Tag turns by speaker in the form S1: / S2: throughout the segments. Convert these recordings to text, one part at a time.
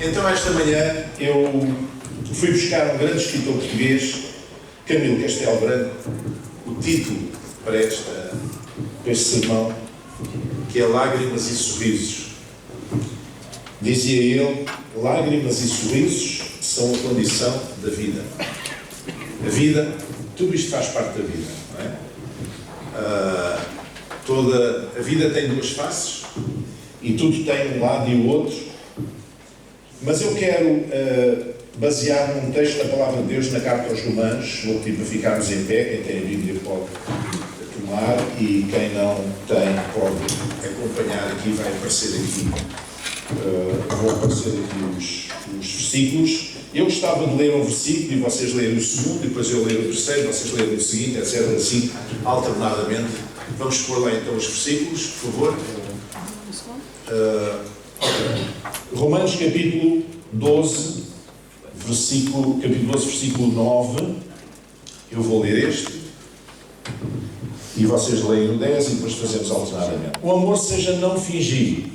S1: Então, esta manhã, eu fui buscar um grande escritor português, Camilo Castelo Branco, o título para este sermão, que é Lágrimas e Sorrisos. Dizia ele: lágrimas e sorrisos são a condição da vida. A vida, tudo isto faz parte da vida, não é? Toda a vida tem duas faces e tudo tem um lado e o outro, mas eu quero basear num texto da Palavra de Deus na Carta aos Romanos. Vou pedir para ficarmos em pé. Quem tem a Bíblia pode tomar e quem não tem pode acompanhar aqui. Vai aparecer aqui, vão aparecer aqui os versículos. Eu gostava de ler um versículo e vocês lerem o segundo, e depois eu ler o terceiro, vocês lerem o seguinte, etc. assim, alternadamente. Vamos pôr lá então os versículos, por favor. Romanos capítulo 12, versículo 9. Eu vou ler este e vocês leem o 10 e depois fazemos alternadamente. O amor seja não fingido,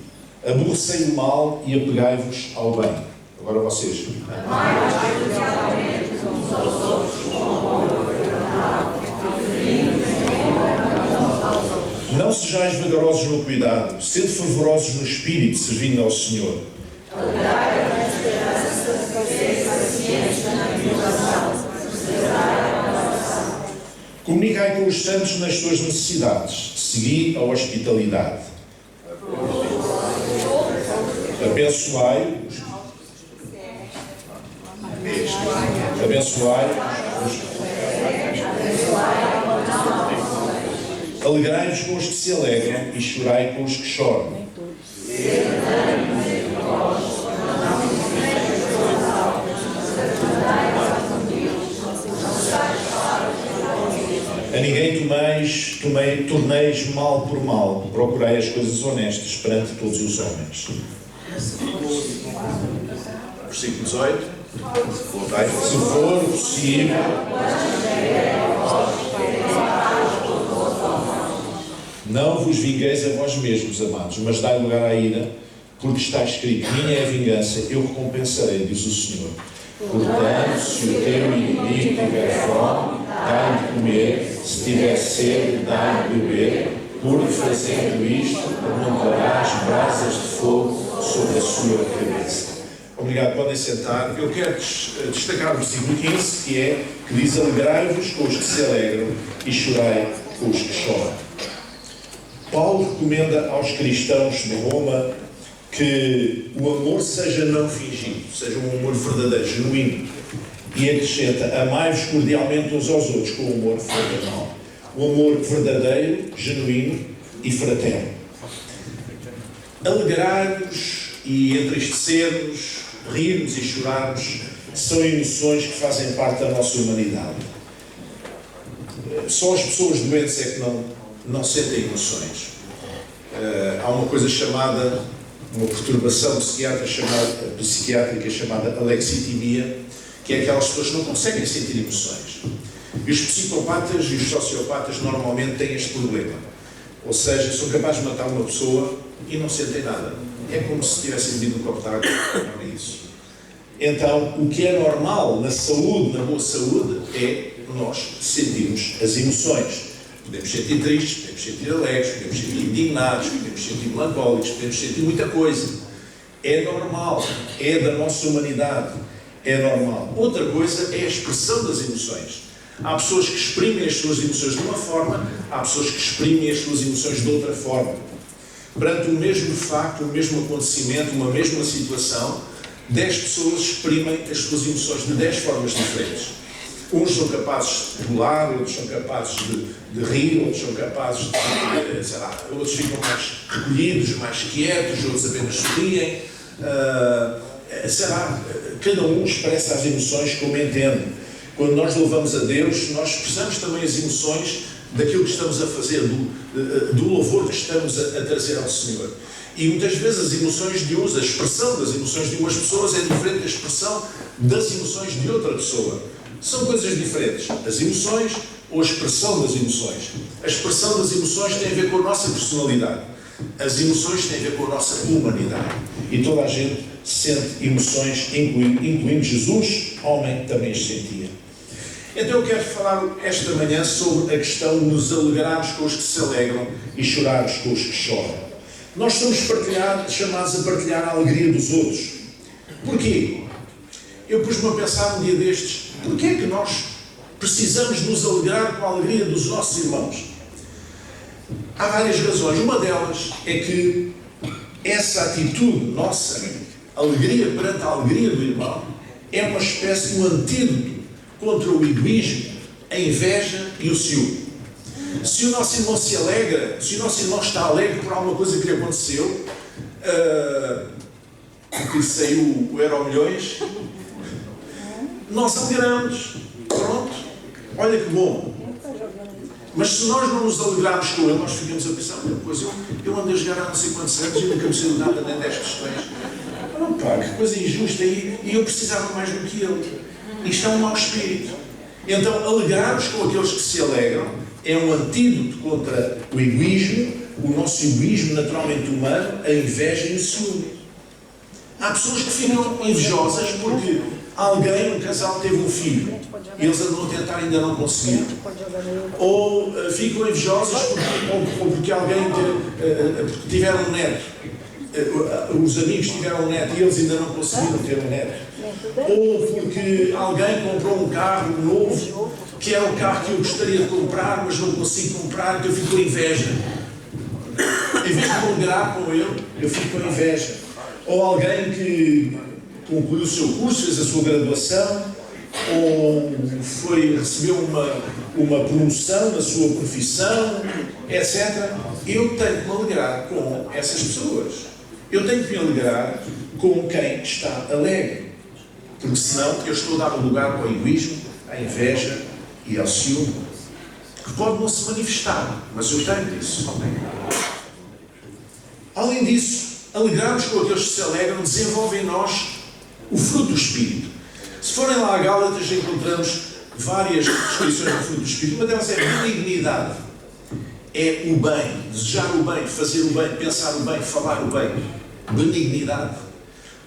S1: aborrecei o mal e apegai-vos ao bem. Agora vocês. Não sejais vagarosos no cuidado, sede fervorosos no espírito, servindo ao Senhor. Comunicai com os santos nas suas necessidades, segui a hospitalidade. Abençoai alegrai-vos com os que se alegram e chorai com os que choram. A ninguém torneis mal por mal, procurai as coisas honestas perante todos os homens. Versículo 18. Se for possível, não vos vingueis a vós mesmos, amados, mas dai lugar à ira, porque está escrito: minha é a vingança, eu recompensarei, diz o Senhor. Portanto, se o teu inimigo tiver fome, dá-lhe de comer, se tiver sede, dá-lhe de beber, porque fazendo isto, amontoarás brasas de fogo sobre a sua cabeça. Obrigado, podem sentar. Eu quero destacar o versículo 15, que diz: alegrai-vos com os que se alegram e chorai com os que choram. Paulo recomenda aos cristãos de Roma que o amor seja não fingido, seja um amor verdadeiro, genuíno, e acrescenta: amai-vos cordialmente uns aos outros com o amor fraternal. O amor verdadeiro, genuíno e fraterno. Alegrar-nos e entristecer-nos, rirmos e chorarmos são emoções que fazem parte da nossa humanidade. Só as pessoas doentes é que não sentem emoções. Há uma coisa chamada, uma perturbação psiquiátrica chamada alexitimia, que é aquelas pessoas que não conseguem sentir emoções. E os psicopatas e os sociopatas normalmente têm este problema. Ou seja, são capazes de matar uma pessoa e não sentem nada. É como se tivessem bebido um copo de água. Não é isso. Então, o que é normal na saúde, na boa saúde, é nós sentirmos as emoções. Podemos sentir tristes, podemos sentir alegres, podemos sentir indignados, podemos sentir melancólicos, podemos sentir muita coisa. É normal, é da nossa humanidade, é normal. Outra coisa é a expressão das emoções. Há pessoas que exprimem as suas emoções de uma forma, há pessoas que exprimem as suas emoções de outra forma. Perante o mesmo facto, o mesmo acontecimento, uma mesma situação, 10 pessoas exprimem as suas emoções de 10 formas diferentes. Uns são capazes de pular, outros são capazes de rir, outros são capazes de, sei lá, outros ficam mais recolhidos, mais quietos, outros apenas sorriem. Sei lá, cada um expressa as emoções como entende. Quando nós louvamos a Deus, nós expressamos também as emoções daquilo que estamos a fazer, do louvor que estamos a trazer ao Senhor. E muitas vezes as emoções de uns, a expressão das emoções de umas pessoas é diferente da expressão das emoções de outra pessoa. São coisas diferentes. As emoções ou a expressão das emoções. A expressão das emoções tem a ver com a nossa personalidade. As emoções têm a ver com a nossa humanidade. E toda a gente sente emoções, incluindo Jesus, homem, também as sentia. Então eu quero falar esta manhã sobre a questão de nos alegrarmos com os que se alegram e chorarmos com os que choram. Nós somos chamados a partilhar a alegria dos outros. Porquê? Eu pus-me a pensar um dia destes, porquê é que nós precisamos nos alegrar com a alegria dos nossos irmãos? Há várias razões. Uma delas é que essa atitude nossa, alegria perante a alegria do irmão, é uma espécie de um antídoto contra o egoísmo, a inveja e o ciúme. Se o nosso irmão se alegra, se o nosso irmão está alegre por alguma coisa que lhe aconteceu, porque saiu o Euromilhões, nós alegramos. Pronto, olha que bom. Mas se nós não nos alegrarmos com ele, nós ficamos a pensar, pois eu andei a jogar há não sei quantos anos e nunca me saiu nada nem 10 questões. Não, pá, que coisa injusta, e eu precisava mais do que ele. Isto é um mau espírito. Então, alegrarmos com aqueles que se alegram é um antídoto contra o egoísmo, o nosso egoísmo naturalmente humano, a inveja e o ciúme. Há pessoas que ficam invejosas porque alguém, um casal, teve um filho e eles andam a tentar e ainda não conseguiram. Ou ficam invejosas porque alguém tiveram um neto. Os amigos tiveram um neto e eles ainda não conseguiram ter um neto. Ou porque alguém comprou um carro novo, que era o carro que eu gostaria de comprar, mas não consigo comprar, que eu fico com inveja. Em vez de alegrar com ele, eu fico com inveja. Ou alguém que concluiu o seu curso, fez a sua graduação, ou recebeu uma promoção na sua profissão, etc. Eu tenho que me alegrar com essas pessoas. Eu tenho que me alegrar com quem está alegre. Porque senão eu estou a dar um lugar ao egoísmo, à inveja e ao ciúme, que pode não se manifestar, mas eu tenho disso. Além disso, alegrarmos com aqueles que se alegram desenvolve em nós o fruto do Espírito. Se forem lá a Gálatas, encontramos várias descrições do fruto do Espírito. Uma delas é a benignidade. É o bem, desejar o bem, fazer o bem, pensar o bem, falar o bem. Benignidade.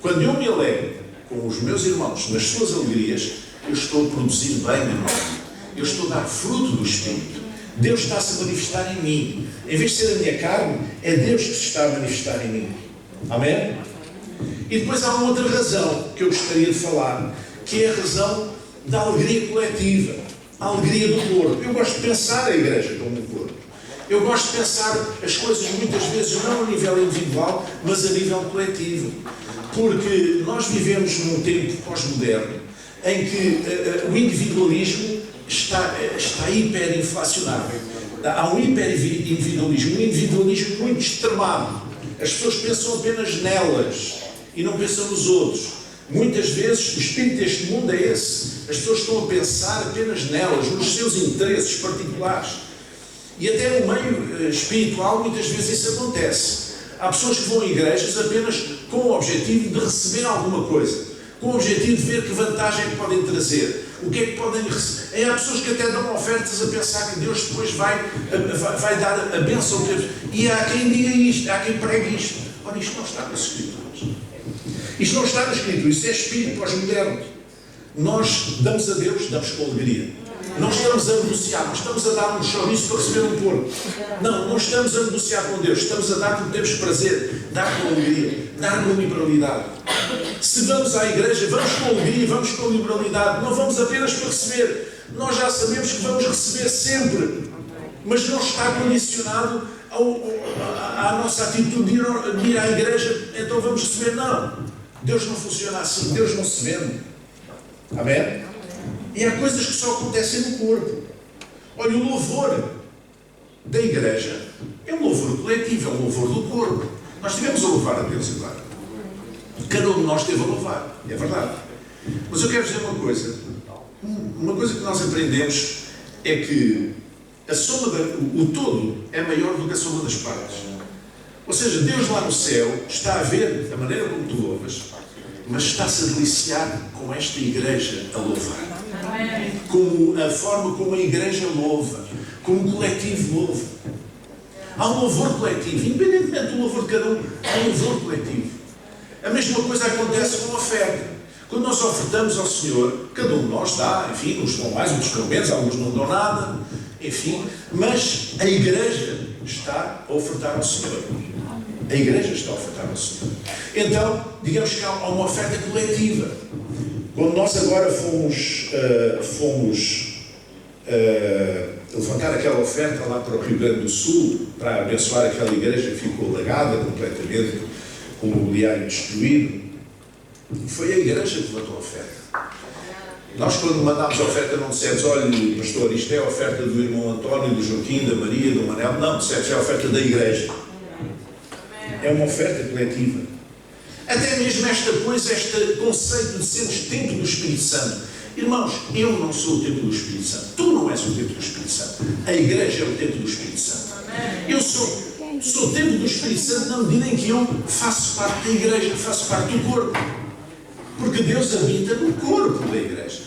S1: Quando eu me alegro com os meus irmãos nas suas alegrias, eu estou a produzir bem na minha vida. Eu estou a dar fruto do Espírito. Deus está-se a manifestar em mim. Em vez de ser a minha carne, é Deus que se está a manifestar em mim. Amém? E depois há uma outra razão que eu gostaria de falar, que é a razão da alegria coletiva, a alegria do corpo. Eu gosto de pensar a igreja como um corpo. Eu gosto de pensar as coisas muitas vezes não a nível individual, mas a nível coletivo. Porque nós vivemos num tempo pós-moderno em que o individualismo está hiperinflacionado. Há um hiperindividualismo, um individualismo muito extremado. As pessoas pensam apenas nelas e não pensam nos outros. Muitas vezes o espírito deste mundo é esse. As pessoas estão a pensar apenas nelas, nos seus interesses particulares. E até no meio espiritual muitas vezes isso acontece. Há pessoas que vão a igrejas apenas com o objetivo de receber alguma coisa, com o objetivo de ver que vantagem é que podem trazer, o que é que podem receber. Há pessoas que até dão ofertas a pensar que Deus depois vai dar a bênção. E há quem diga isto, há quem pregue isto. Ora, isto não está nas Escrituras. Isto não está nas Escrituras, isso é espírito pós-moderno. Nós damos a Deus, damos com alegria. Não estamos a negociar, não estamos a dar um chouriço para receber um porco. Não estamos a negociar com Deus, estamos a dar porque temos prazer, dar com alegria, dar com liberalidade. Se vamos à igreja, vamos com alegria, vamos com liberalidade, não vamos apenas para receber. Nós já sabemos que vamos receber sempre, mas não está condicionado à nossa atitude de ir à igreja, então vamos receber. Não, Deus não funciona assim, Deus não se vende. Amém? E há coisas que só acontecem no corpo. Olha, o louvor da igreja é um louvor coletivo, é um louvor do corpo. Nós estivemos a louvar a Deus agora. Cada um de nós esteve a louvar, é verdade. Mas eu quero dizer uma coisa. Uma coisa que nós aprendemos é que o todo é maior do que a soma das partes. Ou seja, Deus lá no céu está a ver a maneira como tu louvas, mas está-se a deliciar com esta igreja a louvar. Com a forma como a igreja louva, como o coletivo louva. Há um louvor coletivo, independentemente do louvor de cada um, há um louvor coletivo. A mesma coisa acontece com a oferta. Quando nós ofertamos ao Senhor, cada um de nós dá, enfim, uns dão mais, outros dão menos, alguns não dão nada, enfim, mas a Igreja está a ofertar ao Senhor. A Igreja está a ofertar ao Senhor. Então, digamos que há uma oferta coletiva. Quando nós agora fomos levantar aquela oferta lá para o Rio Grande do Sul, para abençoar aquela igreja que ficou alagada completamente, com o mobiliário destruído, foi a igreja que levantou a oferta. Nós, quando mandámos a oferta, não dissemos: olha, pastor, isto é a oferta do irmão António, do Joaquim, da Maria, do Manel. Não, dissemos: é a oferta da igreja. É uma oferta coletiva. Até mesmo esta coisa, este conceito de seres templo do Espírito Santo. Irmãos, eu não sou o templo do Espírito Santo. Tu não és o templo do Espírito Santo. A igreja é o templo do Espírito Santo. Eu sou o templo do Espírito Santo na medida em que eu faço parte da igreja, faço parte do corpo. Porque Deus habita no corpo da igreja.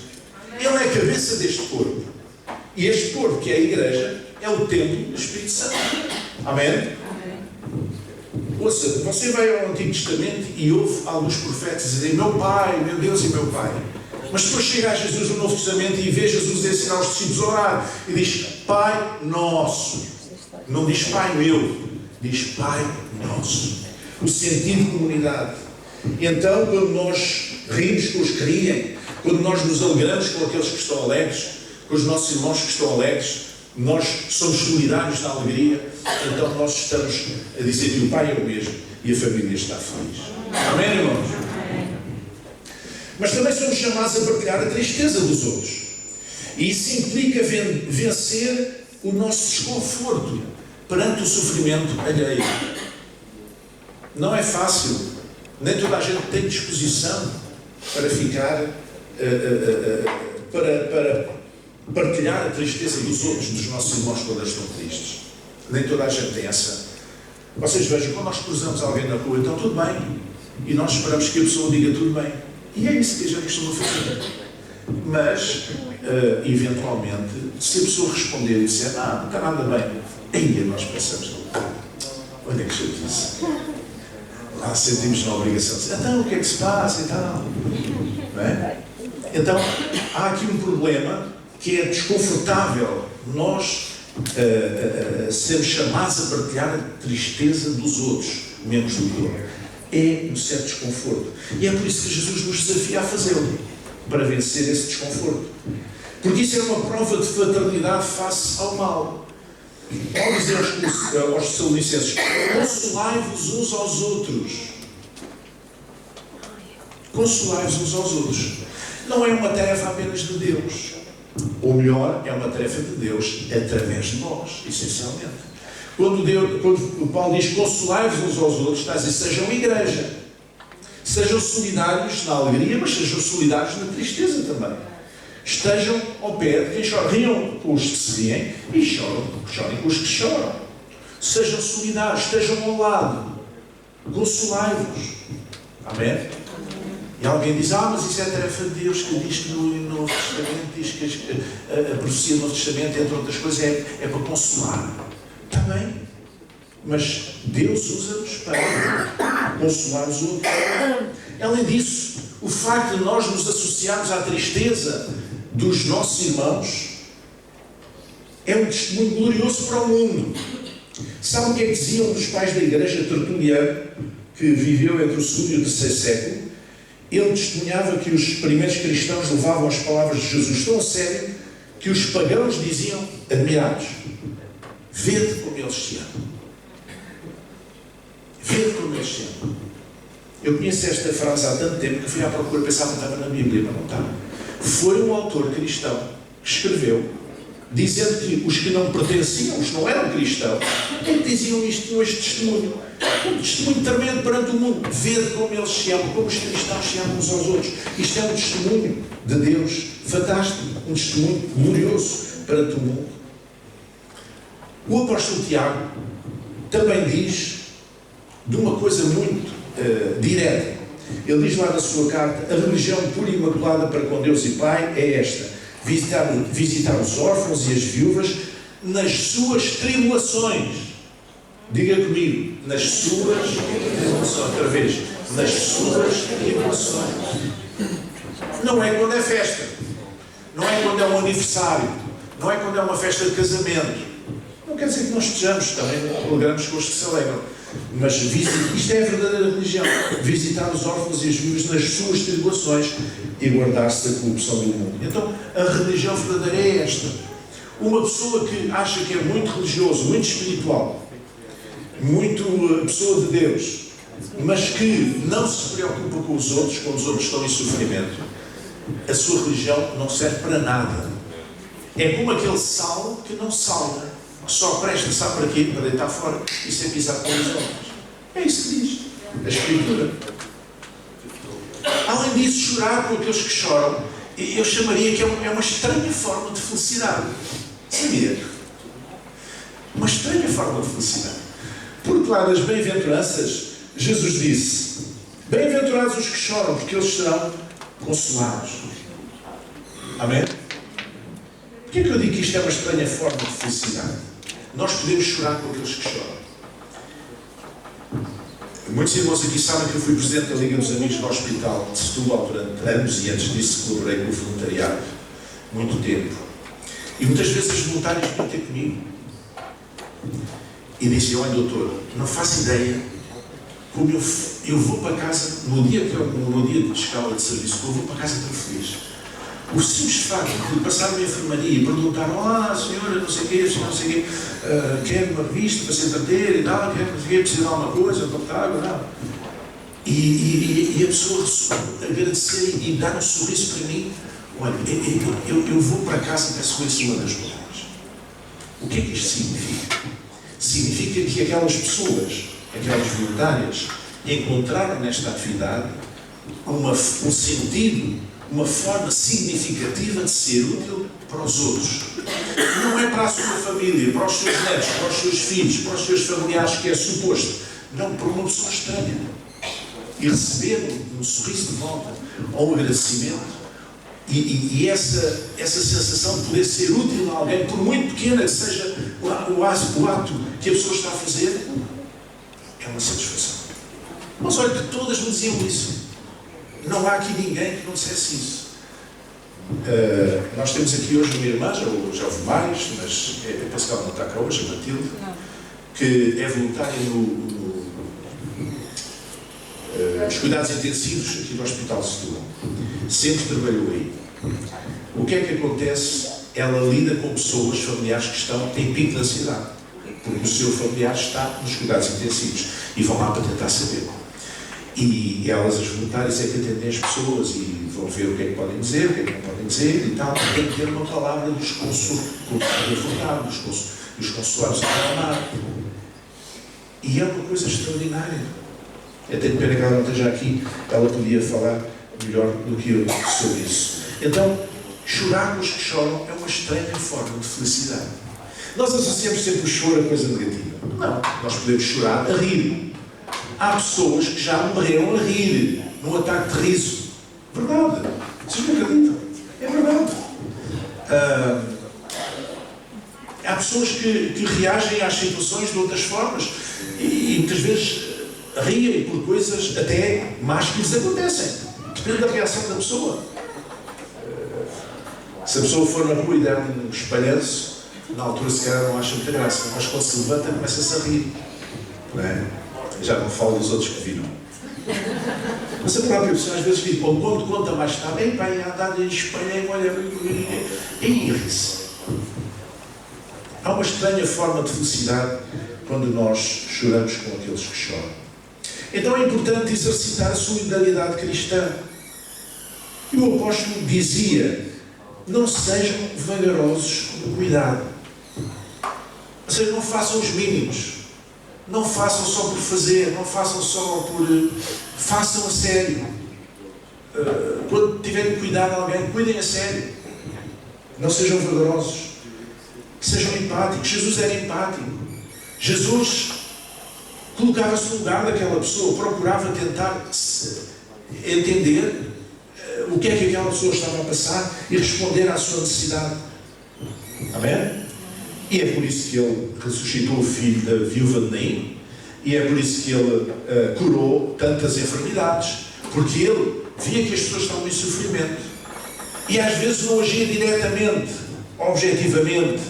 S1: Ele é a cabeça deste corpo. E este corpo, que é a igreja, é o templo do Espírito Santo. Amém? Ouça, você vai ao Antigo Testamento e ouve alguns profetas dizerem: meu Pai, meu Deus e meu Pai. Mas depois chega a Jesus no Novo Testamento e vê Jesus ensinar os discípulos a orar. E diz: Pai Nosso. Não diz Pai meu. Diz Pai Nosso. O sentido de comunidade. Então, quando nós rimos com os que riem, quando nós nos alegramos com aqueles que estão alegres, com os nossos irmãos que estão alegres, nós somos solidários na alegria, então nós estamos a dizer que o Pai é o mesmo e a família está feliz. Amém, irmãos? Mas também somos chamados a partilhar a tristeza dos outros. E isso implica vencer o nosso desconforto perante o sofrimento alheio. Não é fácil. Nem toda a gente tem disposição para ficar, para partilhar a tristeza dos outros, dos nossos irmãos, quando eles estão tristes. Nem toda a gente tem essa. Vocês vejam, quando nós cruzamos alguém na rua, então tudo bem. E nós esperamos que a pessoa diga tudo bem. E é isso que a gente costuma fazer. Mas, eventualmente, se a pessoa responder e disser: não está nada bem, aí nós pensamos: olha que chatice. Lá sentimos na obrigação de dizer: então, o que é que se passa e tal? Não é? Então, há aqui um problema que é desconfortável. Nós sermos chamados a partilhar a tristeza dos outros, membros do corpo. É um certo desconforto. E é por isso que Jesus nos desafia a fazê-lo, para vencer esse desconforto. Porque isso é uma prova de fraternidade face ao mal. Paulo dizer aos Tessalonicenses: consolai-vos uns aos outros. Consolai-vos uns aos outros. Não é uma tarefa apenas de Deus. Ou melhor, é uma tarefa de Deus através de nós, essencialmente. Quando Paulo diz consolai-vos uns aos outros, está a dizer: sejam igreja. Sejam solidários na alegria, mas sejam solidários na tristeza também. Estejam ao pé de quem chora. Riam com os que se riem e chorem com os que choram. Sejam solidários, estejam ao lado. Consolai-vos. Amém? E alguém diz: mas isso é a tarefa de Deus, que diz que no Novo Testamento, diz que a profecia do Novo Testamento, entre outras coisas, é para consolar. Está bem, mas Deus usa-nos para consolar os outros. Além disso, o facto de nós nos associarmos à tristeza dos nossos irmãos é um testemunho glorioso para o mundo. Sabe o que é que dizia um dos pais da igreja, Tertuliano, que viveu entre o segundo e o terceiro século? Ele testemunhava que os primeiros cristãos levavam as palavras de Jesus tão a sério que os pagãos diziam, admirados: vede como eles se amam. Vede como eles se amam. Eu conheço esta frase há tanto tempo que fui à procura, pensava que estava na Bíblia, mas não estava. Foi um autor cristão que escreveu, dizendo que os que não pertenciam, os que não eram cristãos, é que diziam isto, tinham este testemunho. Um testemunho tremendo perante o mundo. Vede como eles se amam, como os cristãos se amam uns aos outros. Isto é um testemunho de Deus fantástico, um testemunho glorioso perante o mundo. O apóstolo Tiago também diz de uma coisa muito direta. Ele diz lá na sua carta: a religião pura e imaculada para com Deus e Pai é esta: visitar os órfãos e as viúvas nas suas tribulações. Diga comigo: nas suas tribulações. Outra vez: nas suas tribulações. Não é quando é festa, não é quando é um aniversário, não é quando é uma festa de casamento. Não quer dizer que nós estejamos, também alegramos com os que se alegram. Mas isto é a verdadeira religião. Visitar os órfãos e as viúvas nas suas tribulações e guardar-se da corrupção do mundo. Então, a religião verdadeira é esta. Uma pessoa que acha que é muito religioso, muito espiritual, muito pessoa de Deus, mas que não se preocupa com os outros, quando os outros estão em sofrimento, a sua religião não serve para nada. É como aquele sal que não salga, que só presta, sabe para quê? Para deitar fora e ser pisado pelos homens. É isso que diz a Escritura. Além disso, chorar com aqueles que choram, eu chamaria que é uma estranha forma de felicidade. Sabia? Uma estranha forma de felicidade. Porque lá nas bem-aventuranças, Jesus disse: bem-aventurados os que choram, porque eles serão consolados. Amém? Porquê é que eu digo que isto é uma estranha forma de felicidade? Nós podemos chorar com aqueles que choram. Muitos irmãos aqui sabem que eu fui presidente da Liga dos Amigos do Hospital de Setúbal durante anos, e antes disso colaborei com o voluntariado muito tempo. E muitas vezes os voluntários vinham ter comigo e diziam: olha, doutor, não faço ideia como eu vou para casa, no dia de escala de serviço, eu vou para casa tão feliz. O simples facto de passar na enfermaria e perguntar: olá, senhora, não sei o quê, senhora, não sei o quê, quer uma revista para se entreter e tal, quer precisa de alguma coisa, um copo de água, não. E a pessoa agradecer e dar um sorriso para mim: olha, eu vou para casa e peço em cima das palavras. O que é que isto significa? Significa que aquelas pessoas, aquelas voluntárias, encontraram nesta atividade um sentido, uma forma significativa de ser útil para os outros. Não é para a sua família, para os seus netos, para os seus filhos, para os seus familiares, que é suposto. Não, para uma pessoa estranha. E receber um sorriso de volta, ou um agradecimento. E essa sensação de poder ser útil a alguém, por muito pequena que seja o ato que a pessoa está a fazer, é uma satisfação. Mas olha que todas me diziam isso. Não há aqui ninguém que não dissesse isso. Nós temos aqui hoje uma irmã, já houve mais, mas eu penso que ela não está cá hoje, a Matilde, que é voluntária nos cuidados intensivos aqui do Hospital de Setúbal. Sempre trabalhou aí. O que é que acontece? Ela lida com pessoas, familiares que estão em pico de ansiedade, porque o seu familiar está nos cuidados intensivos e vão lá para tentar saber. E elas, as voluntárias, é que atendem as pessoas e vão ver o que é que podem dizer, o que é que não podem dizer e tal. Tem que ter uma palavra dos consolados a acalmar. E é uma coisa extraordinária. Eu tenho pena que ela não esteja aqui, ela podia falar melhor do que eu sobre isso. Então, chorar com os que choram é uma estranha forma de felicidade. Nós associamos sempre o choro a coisa negativa. Não, nós podemos chorar a rir. Há pessoas que já morreram a rir num ataque de riso. Verdade. Vocês não acreditam? É verdade. Há pessoas que reagem às situações de outras formas e muitas vezes riem por coisas até más que lhes acontecem. Depende da reação da pessoa. Se a pessoa for na rua e der um espalhanço, na altura se calhar não acha muita graça, mas quando se levanta começa-se a rir. Não é? Já não falo dos outros que viram. Mas a própria pessoa às vezes diz: bom, quando conta mais tarde, bem, pai, a andar e espalhei, olha, e ri-se. Há uma estranha forma de felicidade quando nós choramos com aqueles que choram. Então é importante exercitar a solidariedade cristã. E o apóstolo dizia: não sejam vagarosos no cuidado. Ou seja, não façam os mínimos. Não façam só por fazer, não façam só por... Façam a sério. Quando tiverem que cuidar de alguém, cuidem a sério. Não sejam vagarosos. Sejam empáticos. Jesus era empático. Jesus colocava-se no lugar daquela pessoa, procurava tentar entender o que é que aquela pessoa estava a passar e responder à sua necessidade. Amém? E é por isso que ele ressuscitou o filho da viúva de Naim, E é por isso que ele curou tantas enfermidades, porque ele via que as pessoas estavam em sofrimento. E às vezes não agia diretamente, objetivamente,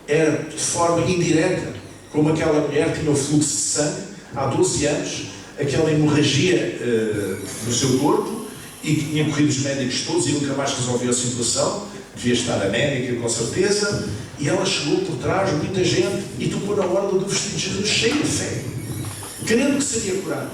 S1: era de forma indireta, como aquela mulher que tinha o fluxo de sangue há 12 anos, aquela hemorragia no seu corpo, e que tinha corrido os médicos todos e nunca mais resolveu a situação, devia estar anémica com certeza, e ela chegou por trás, muita gente, e tocou na orla do vestido de Jesus, cheia de fé, querendo que seria curada.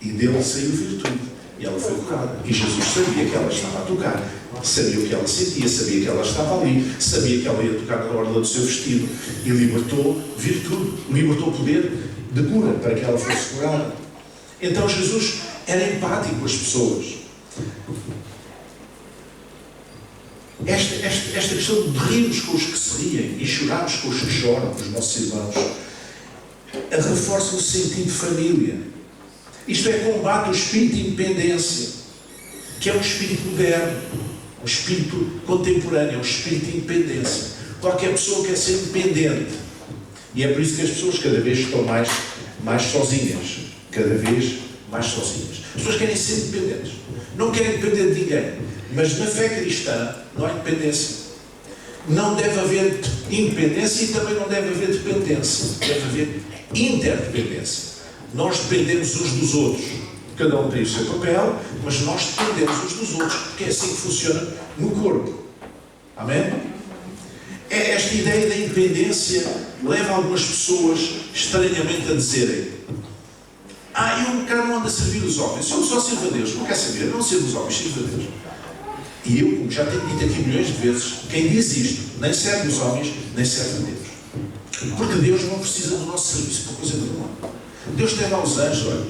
S1: E dele saiu virtude. E ela foi curada. E Jesus sabia que ela estava a tocar. Sabia o que ela sentia, sabia que ela estava ali, sabia que ela ia tocar na orla do seu vestido. E libertou virtude, libertou poder de cura para que ela fosse curada. Então Jesus era empático com as pessoas. Esta questão de rirmos com os que se riem e chorarmos com os que choram, os nossos irmãos, reforça o sentido de família. Isto é, combate o espírito de independência, que é um espírito moderno, um espírito contemporâneo, um espírito de independência. Qualquer pessoa quer ser independente. E é por isso que as pessoas cada vez estão mais sozinhas. Cada vez mais sozinhas. As pessoas querem ser independentes. Não querem depender de ninguém. Mas na fé cristã não há independência. Não deve haver independência e também não deve haver dependência. Deve haver interdependência. Nós dependemos uns dos outros. Cada um tem o seu papel, mas nós dependemos uns dos outros, porque é assim que funciona no corpo. Amém? Esta ideia da independência leva algumas pessoas estranhamente a dizerem: eu quero não ando a servir os homens, eu só sirvo a Deus. Não quer saber, não sirvo os homens, sirvo a Deus. E eu, como já tenho dito aqui milhões de vezes, quem diz isto nem serve os homens, nem serve a Deus. Porque Deus não precisa do nosso serviço para coisa nenhuma. Deus tem lá os anjos, olha,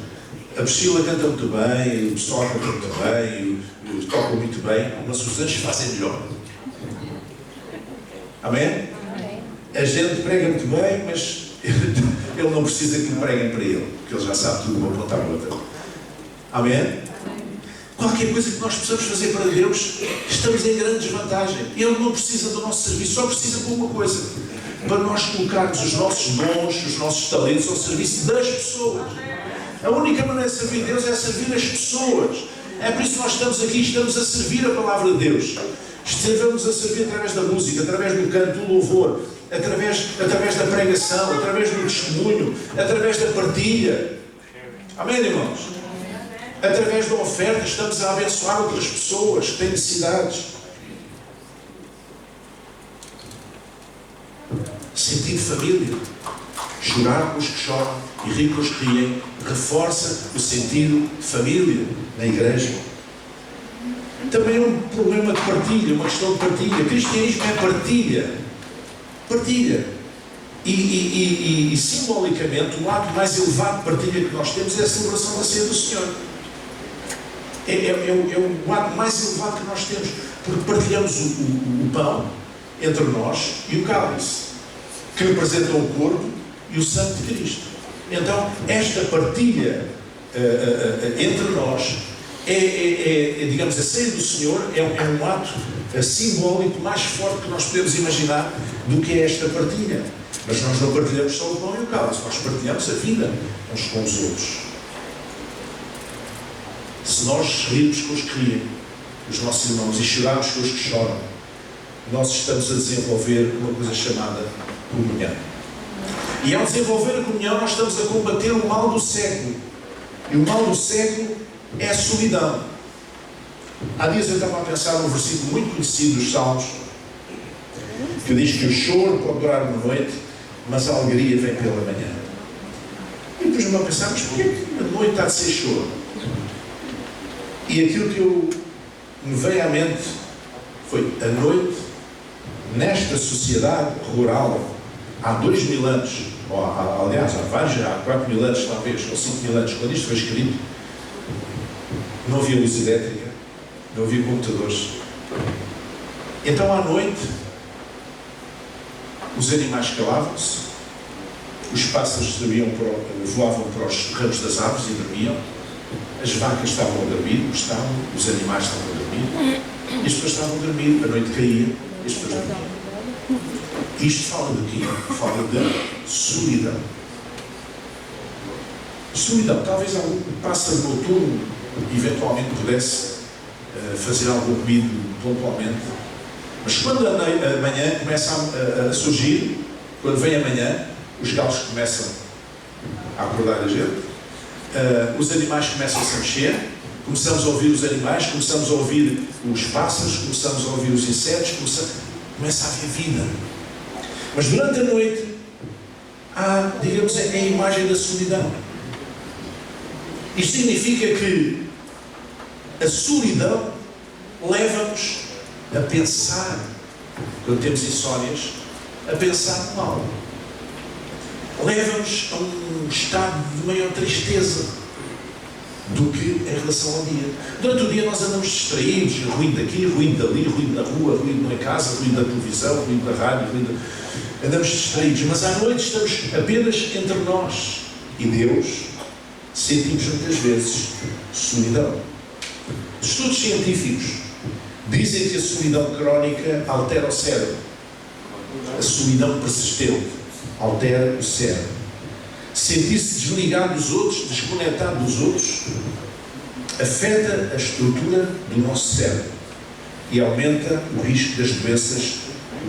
S1: a Priscila canta muito bem, o pessoal canta muito bem, tocam muito bem, mas os anjos fazem melhor. Amém? A gente prega muito bem, mas ele não precisa que lhe preguem para ele, porque ele já sabe tudo de uma ponta à outra. Amém? Qualquer coisa que nós possamos fazer para Deus, estamos em grande desvantagem. Ele não precisa do nosso serviço, só precisa de uma coisa: para nós colocarmos os nossos dons, os nossos talentos ao serviço das pessoas. A única maneira de servir Deus é servir as pessoas. É por isso que nós estamos aqui, estamos a servir a palavra de Deus. Estamos a servir através da música, através do canto, do louvor, através da pregação, através do testemunho, através da partilha. Amém, irmãos? Através da oferta, estamos a abençoar outras pessoas que têm necessidades. Sentir família, chorar com os que choram e rir com os que riem, reforça o sentido de família na igreja. Também é um problema de partilha, uma questão de partilha. O cristianismo é partilha. Partilha. E simbolicamente, o ato mais elevado de partilha que nós temos é a celebração da ceia do Senhor. É o ato mais elevado que nós temos, porque partilhamos o pão entre nós e o cálice, que representam o corpo e o sangue de Cristo. Então, esta partilha entre nós digamos, a ceia do Senhor é um ato simbólico mais forte que nós podemos imaginar do que é esta partilha. Mas nós não partilhamos só o pão e o cálice, nós partilhamos a vida uns com os outros. Se nós rirmos com os que riem, os nossos irmãos, e chorarmos com os que choram, nós estamos a desenvolver uma coisa chamada comunhão. E ao desenvolver a comunhão, nós estamos a combater o mal do século. E o mal do século é a solidão. Há dias eu estava a pensar num versículo muito conhecido dos Salmos, que diz que o choro pode durar uma noite, mas a alegria vem pela manhã. E depois me a pensar, mas porquê que a noite há de ser choro? E aquilo que me veio à mente foi: a noite, nesta sociedade rural, há 2000 anos, ou aliás, há 4000 anos talvez, ou 5000 anos, quando isto foi escrito, não havia luz elétrica, não havia computadores. Então à noite, os animais calavam-se, os pássaros voavam para os ramos das árvores e dormiam, as vacas estavam a dormir, os animais estavam a dormir, e as pessoas estavam a dormir, a noite caía, e as pessoas dormiam. Isto fala de quê? Fala de solidão. Solidão. Talvez algum pássaro noturno eventualmente pudesse fazer algum ruído pontualmente. Mas quando a manhã começa a surgir, quando vem a manhã, os galos começam a acordar a gente, os animais começam a se mexer, começamos a ouvir os animais, começamos a ouvir os pássaros, começamos a ouvir os insetos, começa a haver vida. Mas durante a noite, há, digamos, a imagem da solidão. Isto significa que a solidão leva-nos a pensar, quando temos insónias, a pensar mal. Leva-nos a um estado de maior tristeza do que em relação ao dia. Durante o dia nós andamos distraídos, ruído daqui, ruído dali, ruído na rua, ruído na casa, ruído da televisão, ruído da rádio, andamos distraídos, mas à noite estamos apenas entre nós e Deus. Sentimos muitas vezes solidão. Estudos científicos dizem que a solidão crónica altera o cérebro. A solidão persistente altera o cérebro. Sentir-se desligado dos outros, desconectado dos outros, afeta a estrutura do nosso cérebro e aumenta o risco das doenças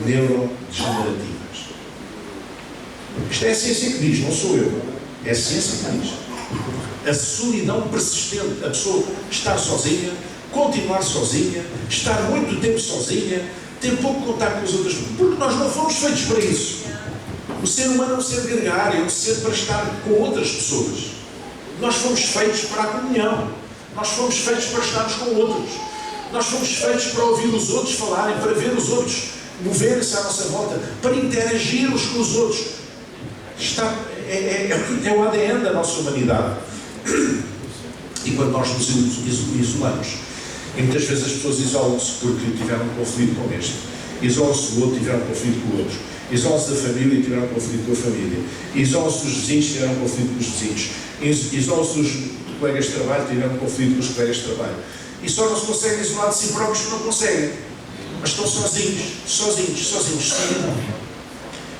S1: neurodegenerativas. Isto é a ciência que diz, não sou eu. É a ciência que diz. A solidão persistente, a pessoa estar sozinha, continuar sozinha, estar muito tempo sozinha, ter pouco contato com as outras pessoas, porque nós não fomos feitos para isso. O ser humano é um ser gregário, é um ser para estar com outras pessoas. Nós fomos feitos para a comunhão, nós fomos feitos para estarmos com outros, nós fomos feitos para ouvir os outros falarem, para ver os outros moverem-se à nossa volta, para interagir uns com os outros. É o ADN da nossa humanidade. E quando nós nos isolamos, e muitas vezes as pessoas isolam-se porque tiveram um conflito com este, isolam-se do outro, tiveram um conflito com o outro, isolam-se da família e tiveram um conflito com a família, isolam-se dos vizinhos e tiveram um conflito com os vizinhos, isolam-se dos colegas de trabalho e tiveram um conflito com os colegas de trabalho. E só não se conseguem isolar de si próprios porque não conseguem, mas estão sozinhos. Solidão.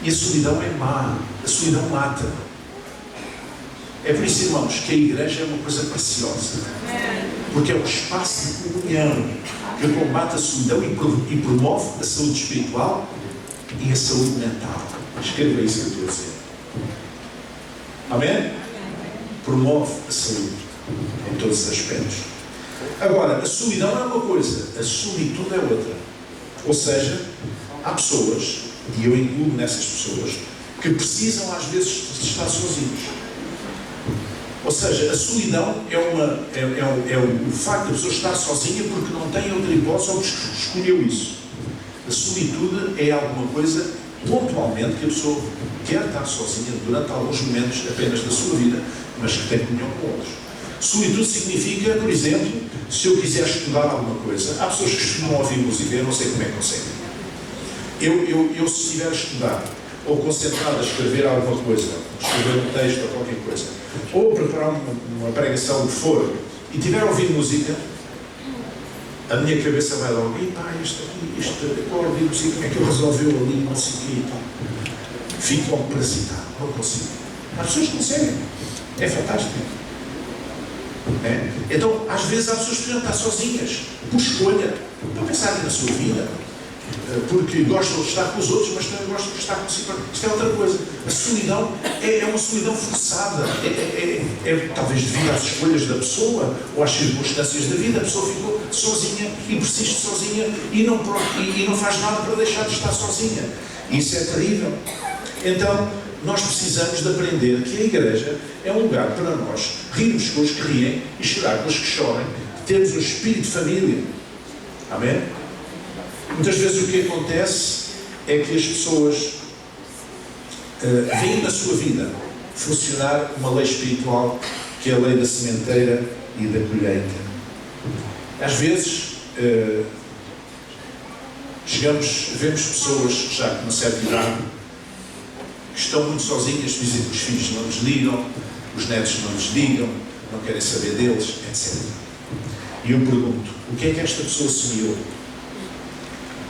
S1: E a solidão é má, a solidão mata. É por isso, irmãos, que a igreja é uma coisa preciosa, porque é um espaço de comunhão que combate a solidão e promove a saúde espiritual e a saúde mental. Escreva isso que eu estou a dizer. Amém? Promove a saúde em todos os aspectos. Agora, a solidão é uma coisa, a solitude é outra. Ou seja, há pessoas, e eu incluo nessas pessoas, que precisam às vezes de estar sozinhos. Ou seja, a solidão é o facto de a pessoa estar sozinha porque não tem outra hipótese ou porque escolheu isso. A solitude é alguma coisa, pontualmente, que a pessoa quer estar sozinha durante alguns momentos apenas da sua vida, mas que tem comunhão com outros. Solitude significa, por exemplo, se eu quiser estudar alguma coisa, há pessoas que costumam ouvir música, eu não sei como é que conseguem. Eu se estiver a estudar, ou concentrado a escrever alguma coisa, escrever um texto ou qualquer coisa, ou preparar uma pregação, o que for, e estiver a ouvir música, a minha cabeça vai logo, este acorde de música, como é que ele resolveu ali, não sei o quê, fico logo parasitado, não consigo. Há pessoas que conseguem, é fantástico. É? Então, às vezes há pessoas que precisam estar sozinhas, por escolha, para pensarem na sua vida, porque gostam de estar com os outros, mas também gostam de estar consigo. Isto é outra coisa. A solidão é uma solidão forçada, talvez devido às escolhas da pessoa ou às circunstâncias da vida. A pessoa ficou sozinha e persiste sozinha e não faz nada para deixar de estar sozinha. Isso é terrível. Então, nós precisamos de aprender que a igreja é um lugar para nós rirmos com os que riem e chorar com os que chorem, termos um espírito de família. Amém? Muitas vezes o que acontece é que as pessoas veem na sua vida funcionar uma lei espiritual que é a lei da sementeira e da colheita. Às vezes vemos pessoas já com uma certa idade que estão muito sozinhas, dizem que os filhos não nos ligam, os netos não nos ligam, não querem saber deles, etc. E eu pergunto, o que é que esta pessoa semeou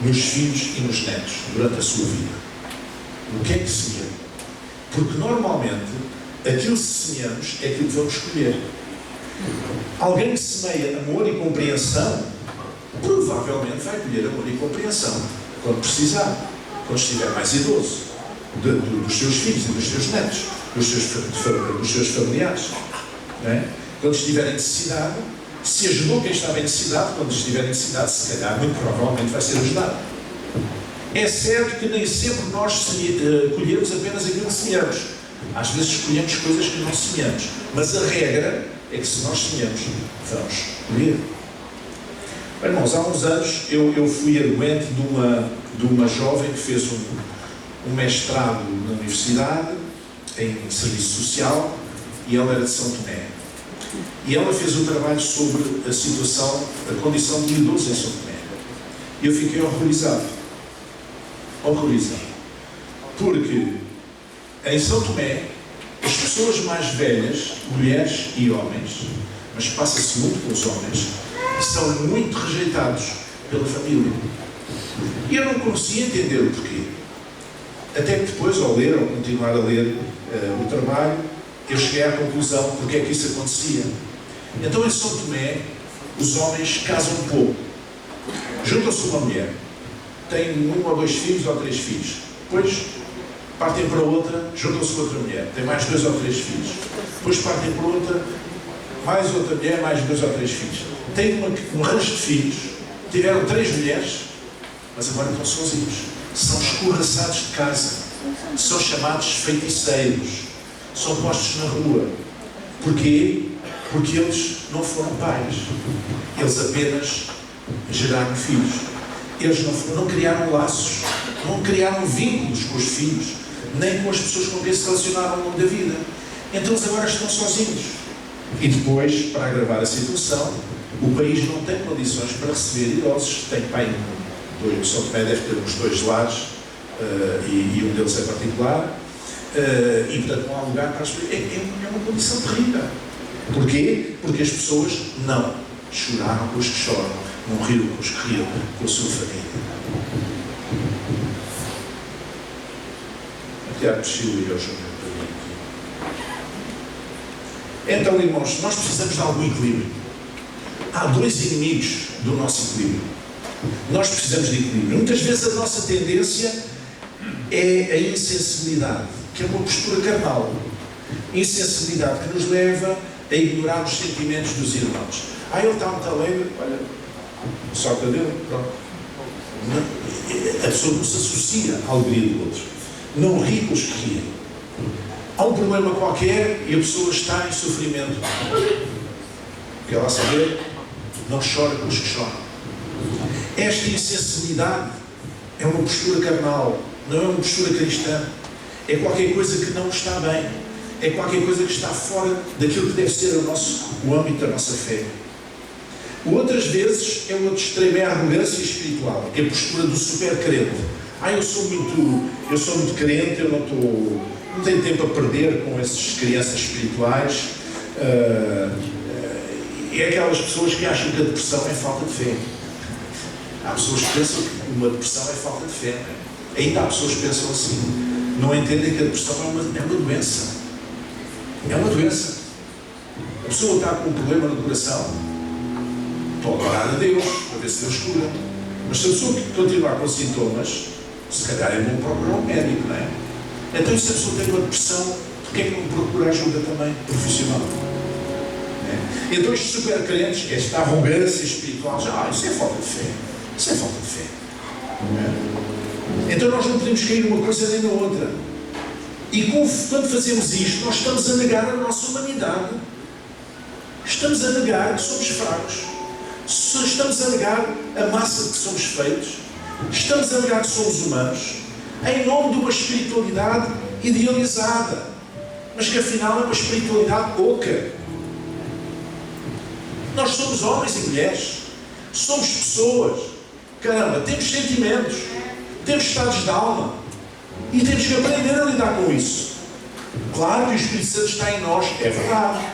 S1: nos filhos e nos netos durante a sua vida? O que é que semeou? Porque normalmente aquilo que semeamos é aquilo que vamos colher. Alguém que semeia amor e compreensão, provavelmente vai colher amor e compreensão quando precisar, quando estiver mais idoso, dos seus filhos e dos seus netos, dos seus familiares. Não é? Quando estiver em necessidade, se ajudou quem estava em necessidade, quando estiver em necessidade, se calhar, muito provavelmente vai ser ajudado. É certo que nem sempre nós colhemos apenas aquilo que semeamos. Às vezes escolhemos coisas que não semeamos. Mas a regra é que se nós semeamos, vamos colher. Irmãos, há uns anos eu fui arguente de uma jovem que fez um mestrado na universidade, em serviço social, e ela era de São Tomé. E ela fez um trabalho sobre a situação, a condição de idosos em São Tomé. E eu fiquei horrorizado. Porque em São Tomé, as pessoas mais velhas, mulheres e homens, mas passa-se muito com os homens, são muito rejeitados pela família. E eu não conseguia entender o porquê. Até que depois, ao ler, ao continuar a ler o trabalho, eu cheguei à conclusão porque é que isso acontecia. Então, em São Tomé, os homens casam pouco. Juntam-se uma mulher, têm 1 ou 2 filhos ou 3 filhos. Depois partem para outra, juntam-se com outra mulher, têm mais 2 ou 3 filhos. Depois partem para outra, mais outra mulher, mais 2 ou 3 filhos. Têm um rancho de filhos, tiveram 3 mulheres, mas agora estão sozinhos. São escorraçados de casa, são chamados feiticeiros, são postos na rua. Porquê? Porque eles não foram pais. Eles apenas geraram filhos. Eles não criaram laços, não criaram vínculos com os filhos, nem com as pessoas com quem se relacionaram ao longo da vida. Então eles agora estão sozinhos. E depois, para agravar a situação, o país não tem condições para receber idosos. Tem pai, o São Tomé deve ter uns 2 lares, e um deles é particular, e portanto não há lugar para as pessoas. É uma condição terrível. Porquê? Porque as pessoas não choraram com os que choram, não riram com os que riram, com a sua família. Até a Priscila e eu jogando para mim aqui. Então, irmãos, nós precisamos de algum equilíbrio. Há 2 inimigos do nosso equilíbrio. Nós precisamos de equilíbrio. Muitas vezes a nossa tendência é a insensibilidade, que é uma postura carnal. Insensibilidade que nos leva a ignorar os sentimentos dos irmãos. Ele está muito alegre, olha, sorte dele, pronto. A pessoa não se associa à alegria do outro. Não ri com os que riem. Há um problema qualquer e a pessoa está em sofrimento. Quer lá saber? Não chora com os que choram. Esta insensibilidade é uma postura carnal, não é uma postura cristã. É qualquer coisa que não está bem. É qualquer coisa que está fora daquilo que deve ser o âmbito da nossa fé. Outras vezes é o outro extremo, é a arrogância espiritual, é a postura do super crente. Eu sou muito crente, eu não tenho tempo a perder com essas crianças espirituais. É aquelas pessoas que acham que a depressão é falta de fé. Há pessoas que pensam que uma depressão é falta de fé. Ainda há pessoas que pensam assim. Não entendem que a depressão é uma doença. É uma doença. A pessoa está com um problema no coração. Estou a orar a Deus, para ver se Deus cura. Mas se a pessoa continuar com sintomas, se calhar é bom procurar um médico, não é? Então, se a pessoa tem uma depressão, porquê é que não procura ajuda também profissional? É? Então, estes super crentes, esta arrogância espiritual, isso é falta de fé. Isso é falta de fé. Não é? Então, nós não podemos cair numa coisa nem na outra. E quando fazemos isto, nós estamos a negar a nossa humanidade. Estamos a negar que somos fracos. Estamos a negar a massa de que somos feitos. Estamos a negar que somos humanos. Em nome de uma espiritualidade idealizada. Mas que afinal é uma espiritualidade oca. Nós somos homens e mulheres. Somos pessoas. Caramba, temos sentimentos. Temos estados de alma. E temos que aprender a lidar com isso. Claro que o Espírito Santo está em nós, é verdade.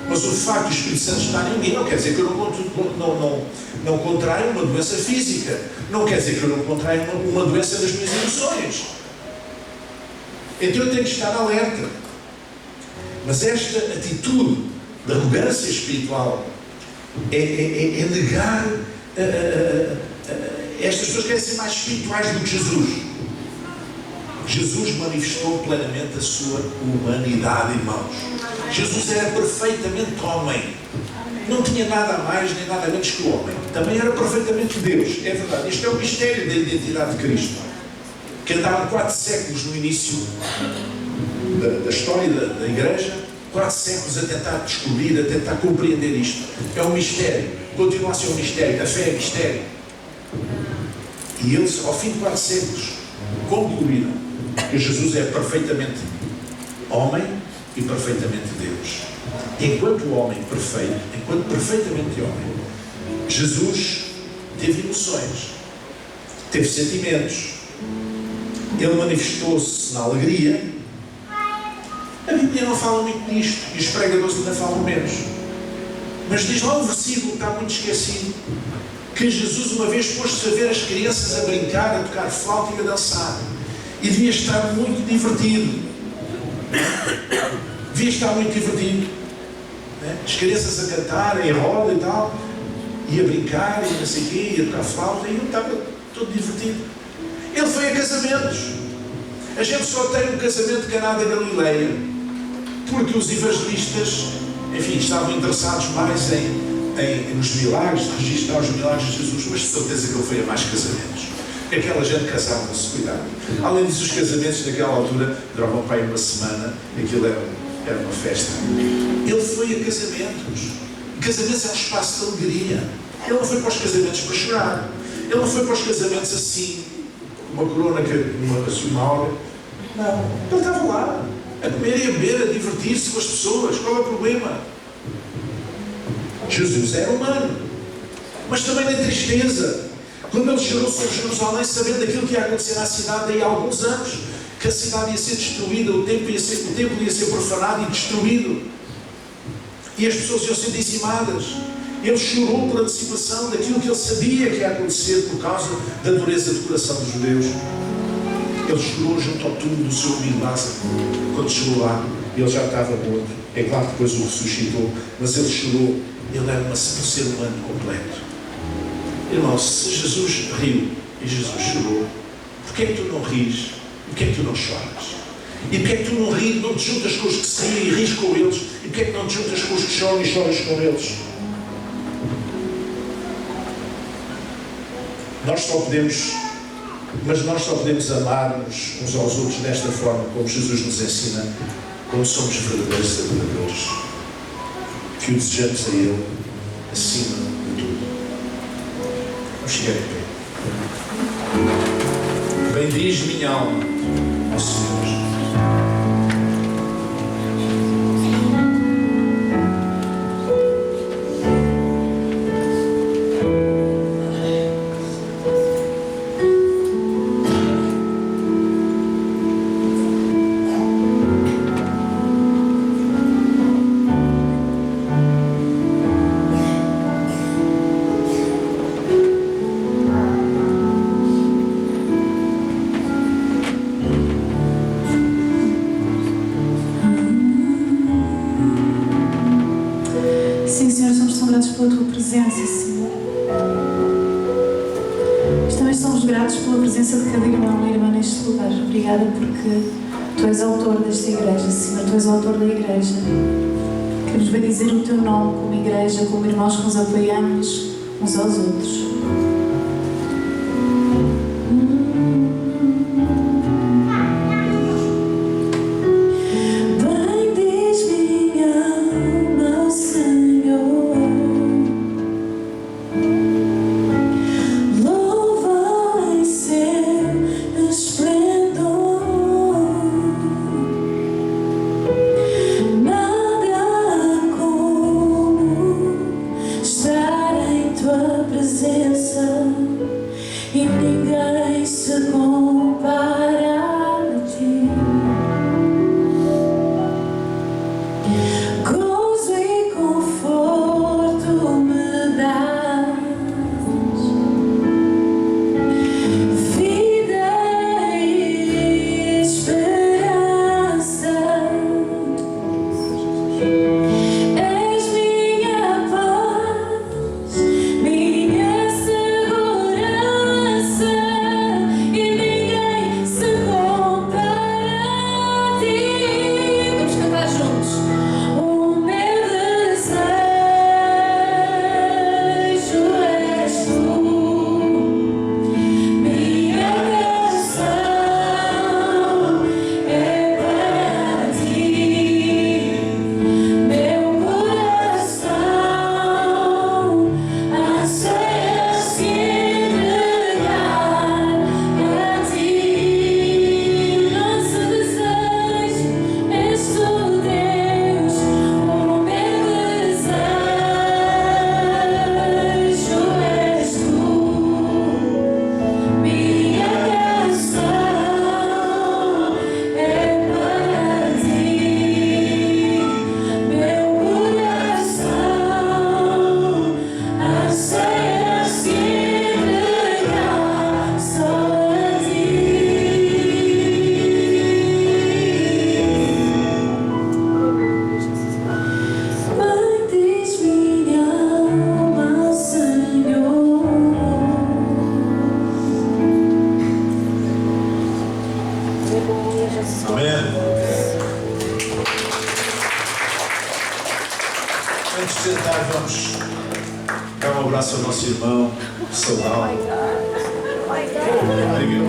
S1: Mas o facto de o Espírito Santo estar em mim não quer dizer que eu não contraio uma doença física. Não quer dizer que eu não contraio uma doença das minhas emoções. Então eu tenho que estar alerta. Mas esta atitude de arrogância espiritual é negar estas pessoas que querem ser mais espirituais do que Jesus. Jesus manifestou plenamente a sua humanidade, irmãos. Jesus era perfeitamente homem. Não tinha nada a mais nem nada a menos que o homem. Também era perfeitamente Deus. É verdade. Este é o mistério da identidade de Cristo, que andaram 4 séculos no início da história da Igreja, 4 séculos a tentar descobrir, a tentar compreender isto. É um mistério. Continua a ser um mistério. A fé é mistério. E eles, ao fim de 4 séculos, concluíram que Jesus é perfeitamente homem e perfeitamente Deus. Enquanto homem perfeito, enquanto perfeitamente homem, Jesus teve emoções, teve sentimentos. Ele manifestou-se na alegria. A Bíblia não fala muito disto, e os pregadores ainda falam menos. Mas diz lá um versículo que está muito esquecido, que Jesus uma vez pôs-se a ver as crianças a brincar, a tocar flauta e a dançar. E devia estar muito divertido. Devia estar muito divertido. As crianças a cantar em roda e tal, e a brincar, e não sei o quê, e a tocar flauta, e ele estava todo divertido. Ele foi a casamentos. A gente só tem um casamento de Caná da Galileia porque os evangelistas, enfim, estavam interessados mais nos milagres, de registrar os milagres de Jesus, mas de certeza que ele foi a mais casamentos. Porque aquela gente casava-se, cuidado. Além disso, os casamentos naquela altura duravam para aí uma semana, aquilo era uma festa. Ele foi a casamentos. Casamentos é um espaço de alegria. Ele não foi para os casamentos para chorar. Ele não foi para os casamentos assim, uma corona, uma hora. Não. Ele estava lá, a comer e a beber, a divertir-se com as pessoas. Qual é o problema? Jesus era humano, mas também na tristeza. Quando ele chorou sobre Jerusalém, sabendo aquilo que ia acontecer na cidade daí há alguns anos, que a cidade ia ser destruída, o templo ia ser profanado e destruído, e as pessoas iam ser dizimadas. Ele chorou por antecipação daquilo que ele sabia que ia acontecer por causa da dureza de coração dos judeus. Ele chorou junto ao túmulo do seu amigo Lázaro. Quando chegou lá, ele já estava morto. É claro que depois o ressuscitou, mas ele chorou. Ele era um ser humano completo. Irmão, se Jesus riu e Jesus chorou, porquê é que tu não ris? Porquê é que tu não choras? E porquê é que tu não ris, não te juntas com os que se riem e ris com eles? E porquê é que não te juntas com os que choram e choras com eles? Nós só podemos amar-nos uns aos outros desta forma, como Jesus nos ensina, como somos verdadeiros adoradores, que o desejamos a Ele acima de tudo. Vamos chegar em pé. Bendiz minha alma ao Senhor.
S2: Sim, Senhor, somos tão gratos pela Tua presença, Senhor. Mas também somos gratos pela presença de cada irmão e irmã neste lugar. Obrigada porque Tu és autor desta igreja, Senhor. Tu és o autor da igreja, que nos vai dizer o Teu nome como igreja, como irmãos que nos apoiamos uns aos outros. Estar em Tua presença.
S1: Amém. Antes de sentar, vamos dar um abraço ao nosso irmão, saudá-lo.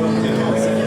S1: Obrigado.